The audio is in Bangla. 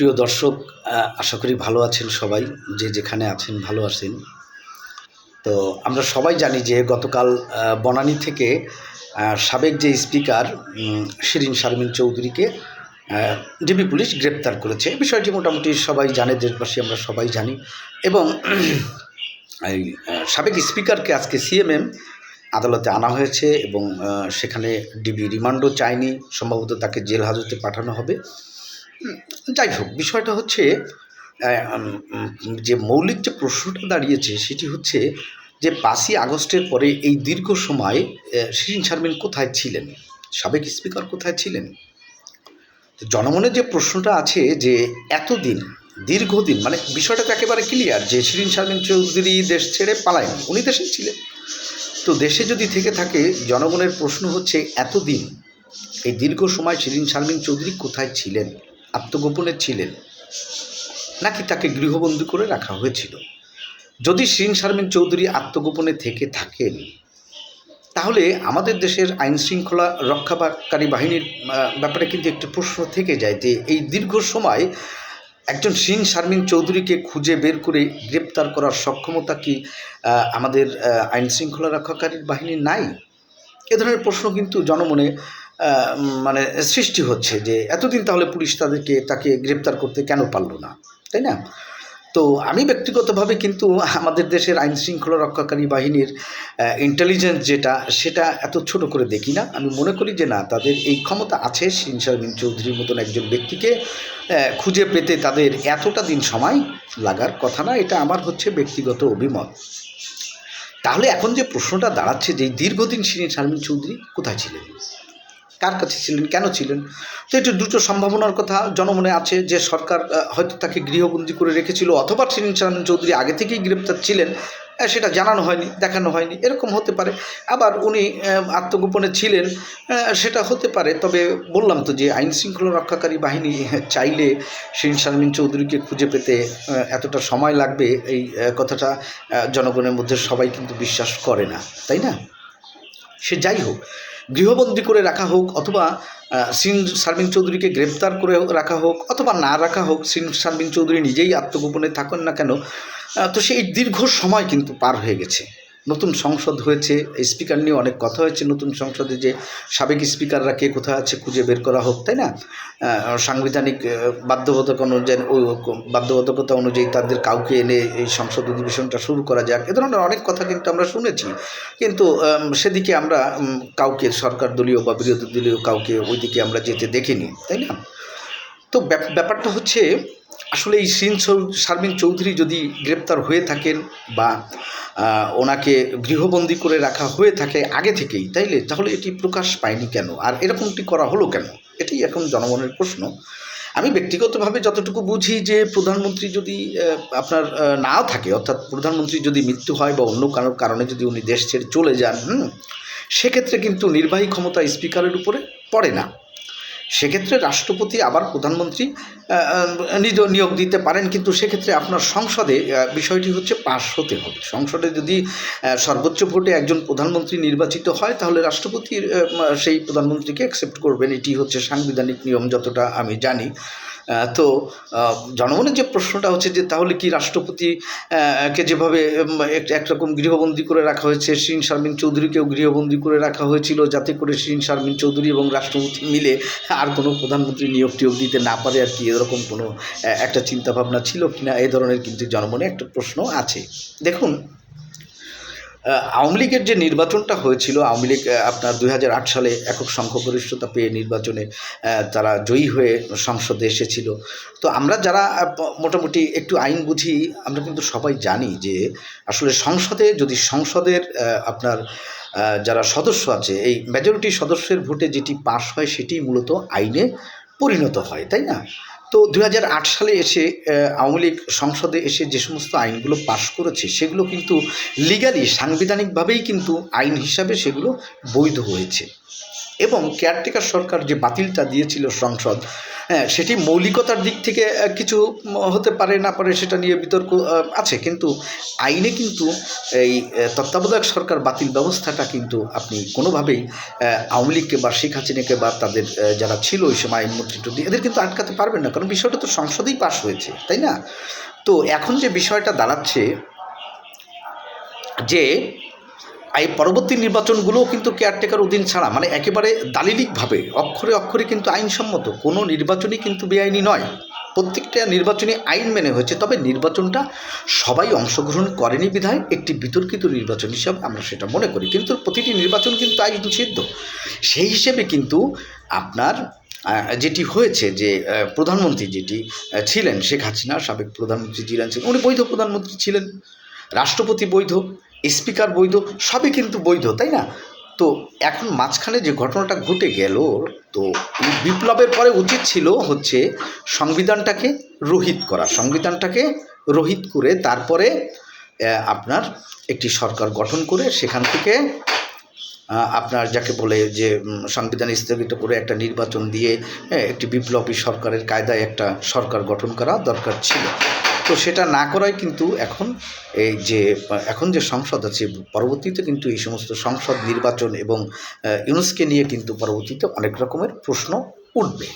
প্রিয় দর্শক, আশা করি ভালো আছেন সবাই। যে যেখানে আছেন ভালো আছেন। তো আমরা সবাই জানি যে গতকাল বনানী থেকে সাবেক যে স্পিকার শিরীন শারমিন চৌধুরীকে ডিবি পুলিশ গ্রেপ্তার করেছে। বিষয়টি মোটামুটি সবাই জানে, দেশবাসী আমরা সবাই জানি। এবং এই সাবেক স্পিকারকে আজকে সিএমএম আদালতে আনা হয়েছে এবং সেখানে ডিবি রিমান্ডও চায়নি, সম্ভবত তাকে জেল হাজতে পাঠানো হবে। যাই হোক, বিষয়টা হচ্ছে যে মৌলিক যে প্রশ্নটা দাঁড়িয়েছে সেটি হচ্ছে যে 5ই আগস্টের পরে এই দীর্ঘ সময় শিরীন শারমিন কোথায় ছিলেন, সাবেক স্পিকার কোথায় ছিলেন। তো জনমনের যে প্রশ্নটা আছে যে এতদিন দীর্ঘদিন, মানে বিষয়টা তো একেবারে ক্লিয়ার যে শিরীন শারমিন চৌধুরী দেশ ছেড়ে পালায়নি, উনি দেশে ছিলেন। তো দেশে যদি থেকে থাকে, জনগণের প্রশ্ন হচ্ছে এতদিন এই দীর্ঘ সময় শিরীন শারমিন চৌধুরী কোথায় ছিলেন, আত্মগোপনে ছিলেন নাকি তাকে গৃহবন্দী করে রাখা হয়েছিল। যদি শিরীন শারমিন চৌধুরী আত্মগোপনে থেকে থাকেন, তাহলে আমাদের দেশের আইন শৃঙ্খলা রক্ষাকারী বাহিনীর ব্যাপারে কিন্তু একটি প্রশ্ন থেকে যায় যে এই দীর্ঘ সময় একজন শিরীন শারমিন চৌধুরীকে খুঁজে বের করে গ্রেপ্তার করার সক্ষমতা কি আমাদের আইন শৃঙ্খলা রক্ষাকারী বাহিনীর নাই। এ ধরনের প্রশ্ন কিন্তু জনমনে মানে সৃষ্টি হচ্ছে যে এতদিন তাহলে পুলিশ তাকে গ্রেপ্তার করতে কেন পারল না, তাই না। তো আমি ব্যক্তিগতভাবে কিন্তু আমাদের দেশের আইন শৃঙ্খলা রক্ষাকারী বাহিনীর ইন্টেলিজেন্স সেটা এত ছোট করে দেখি না। আমি মনে করি যে না, তাদের এই ক্ষমতা আছে শিরীন শারমিন চৌধুরীর মতন একজন ব্যক্তিকে খুঁজে পেতে তাদের এতটা দিন সময় লাগার কথা না। এটা আমার হচ্ছে ব্যক্তিগত অভিমত। তাহলে এখন যে প্রশ্নটা দাঁড়াচ্ছে যে দীর্ঘদিন শিরীন শারমিন চৌধুরী কোথায় ছিলেন, কার কাছে ছিলেন, কেন ছিলেন। তো এটা দুটো সম্ভাবনার কথা জনমনে আছে, যে সরকার হয়তো তাকে গৃহবন্দী করে রেখেছিল, অথবা শিরীন শারমিন চৌধুরী আগে থেকেই গ্রেপ্তার ছিলেন, সেটা জানানো হয়নি, দেখানো হয়নি, এরকম হতে পারে। আবার উনি আত্মগোপনে ছিলেন, সেটা হতে পারে। তবে বললাম তো যে আইন শৃঙ্খলা রক্ষাকারী বাহিনী চাইলে শিরীন শারমিন চৌধুরীকে খুঁজে পেতে এতটা সময় লাগবে, এই কথাটা জনগণের মধ্যে সবাই কিন্তু বিশ্বাস করে না, তাই না। সে যাই হোক, গৃহবন্দী করে রাখা হোক, অথবা শিরীন শারমিন চৌধুরীকে গ্রেপ্তার করে রাখা হোক, অথবা না রাখা হোক, শিরীন শারমিন চৌধুরী নিজেই আত্মগোপনে থাকুন না কেন, তো সেই দীর্ঘ সময় কিন্তু পার হয়ে গেছে। নতুন সংসদ হয়েছে, স্পিকার নিয়ে অনেক কথা হয়েছে নতুন সংসদে, যে সাবেক স্পিকাররা কে কোথায় আছে খুঁজে বের করা হোক, তাই না। সাংবিধানিক বাধ্যবাধকতা অনুযায়ী তাদের কাউকে এনে এই সংসদ অধিবেশনটা শুরু করা যাক, এ ধরনের অনেক কথা কিন্তু আমরা শুনেছি। কিন্তু সেদিকে আমরা কাউকে, সরকার দলীয় বা বিরোধী দলীয় কাউকে ওইদিকে আমরা যেতে দেখিনি, তাই না। তো ব্যাপারটা হচ্ছে আসলে এই শিরীন শারমিন চৌধুরী যদি গ্রেপ্তার হয়ে থাকেন বা ওনাকে গৃহবন্দী করে রাখা হয়ে থাকে আগে থেকেই, তাহলে এটি প্রকাশ পায়নি কেন, আর এরকমটি করা হলো কেন, এটাই এখন জনগণের প্রশ্ন। আমি ব্যক্তিগতভাবে যতটুকু বুঝি যে প্রধানমন্ত্রী যদি আপনার নাও থাকে, অর্থাৎ প্রধানমন্ত্রী যদি মৃত্যু হয় বা অন্য কারোর কারণে যদি উনি দেশ ছেড়ে চলে যান, সেক্ষেত্রে কিন্তু নির্বাহী ক্ষমতা স্পিকারের উপরে পড়ে না। সেক্ষেত্রে রাষ্ট্রপতি আবার প্রধানমন্ত্রী নিয়োগ দিতে পারেন, কিন্তু সেক্ষেত্রে আপনার সংসদে বিষয়টি হচ্ছে পাশ হতে হবে। সংসদে যদি সর্বোচ্চ ভোটে একজন প্রধানমন্ত্রী নির্বাচিত হয়, তাহলে রাষ্ট্রপতি সেই প্রধানমন্ত্রীকে অ্যাকসেপ্ট করবেন। এটি হচ্ছে সাংবিধানিক নিয়ম, যতটা আমি জানি। তো জনগণের যে প্রশ্নটা হচ্ছে যে তাহলে কি রাষ্ট্রপতি কে যেভাবে একরকম গৃহবন্দী করে রাখা হয়েছে, শিরীন শারমিন চৌধুরীকেও গৃহবন্দী করে রাখা হয়েছিল, যাতে করে শিরীন শারমিন চৌধুরী এবং রাষ্ট্রপতি মিলে আর কোনো প্রধানমন্ত্রী নিয়োগ দিতে না পারে আর কি, এরকম কোনো একটা চিন্তাভাবনা ছিল কিনা, এই ধরনের কিন্তু জনমনে একটা প্রশ্ন আছে। দেখুন, আওয়ামী লীগের যে নির্বাচনটা হয়েছিল, আওয়ামী লীগ আপনার 2008 সালে একক সংখ্যাগরিষ্ঠতা পেয়ে নির্বাচনে তারা জয়ী হয়ে সংসদে এসেছিল। তো আমরা যারা মোটামুটি একটু আইন বুঝি, আমরা কিন্তু সবাই জানি যে আসলে সংসদে যদি সংসদের আপনার যারা সদস্য আছে, এই মেজরিটি সদস্যের ভোটে যেটি পাস হয় সেটি মূলত আইনে পরিণত হয়, তাই না। তো 2008 সালে এসে আওয়ামী লীগ সংসদে এসে যে সমস্ত আইনগুলো পাশ করেছে, সেগুলো কিন্তু লিগালি, সাংবিধানিকভাবেই কিন্তু আইন হিসাবে সেগুলো বৈধ হয়েছে। এবং কেয়ারটেকার সরকার যে বাতিলটা দিয়েছিল সংসদ, হ্যাঁ, সেটি মৌলিকতার দিক থেকে কিছু হতে পারে না পারে সেটা নিয়ে বিতর্ক আছে, কিন্তু আইনে কিন্তু এই তত্ত্বাবধায়ক সরকার বাতিল ব্যবস্থাটা কিন্তু আপনি কোনোভাবেই আওয়ামী লীগকে বা শেখ হাসিনাকে বা তাদের যারা ছিল ওই সময় আইনমন্ত্রী এদের কিন্তু আটকাতে পারবেন না, কারণ বিষয়টা তো সংসদেই পাশ হয়েছে, তাই না? তো এখন যে বিষয়টা দাঁড়াচ্ছে যে এই পরবর্তী নির্বাচনগুলোও কিন্তু কেয়ারটেকার অধীন ছাড়া, মানে একেবারে দালিলিকভাবে অক্ষরে অক্ষরে কিন্তু আইনসম্মত কোনো নির্বাচনই কিন্তু বেআইনি নয়। প্রত্যেকটা নির্বাচনী আইন মেনে হয়েছে, তবে নির্বাচনটা সবাই অংশগ্রহণ করেনি বিধায় একটি বিতর্কিত নির্বাচন হিসাবে আমরা সেটা মনে করি, কিন্তু প্রতিটি নির্বাচন কিন্তু আইন সিদ্ধ। সেই হিসেবে কিন্তু আপনার যেটি হয়েছে যে প্রধানমন্ত্রী যেটি ছিলেন শেখ হাসিনা, সাবেক প্রধানমন্ত্রী জিরান ছিলেন, উনি বৈধ প্রধানমন্ত্রী ছিলেন, রাষ্ট্রপতি বৈধ, স্পিকার বৈধ, সবই কিন্তু বৈধ, তাই না? তো এখন মাঝখানে যে ঘটনাটা ঘটে গেল, তো এই বিপ্লবের পরে উচিত ছিল হচ্ছে সংবিধানটাকে রহিত করে তারপরে আপনার একটি সরকার গঠন করে সেখান থেকে আপনার যাকে বলে যে সংবিধান স্থগিত করে একটা নির্বাচন দিয়ে একটি বিপ্লবী সরকারের কায়দায় একটা সরকার গঠন করা দরকার ছিল। তো সেটা না করাই কিন্তু এখন যে সংসদ আছে, পরবর্তীতে কিন্তু এই সমস্ত সংসদ নির্বাচন এবং ইউনুসকে নিয়ে কিন্তু পরবর্তীতে অনেক রকমের প্রশ্ন উঠবে।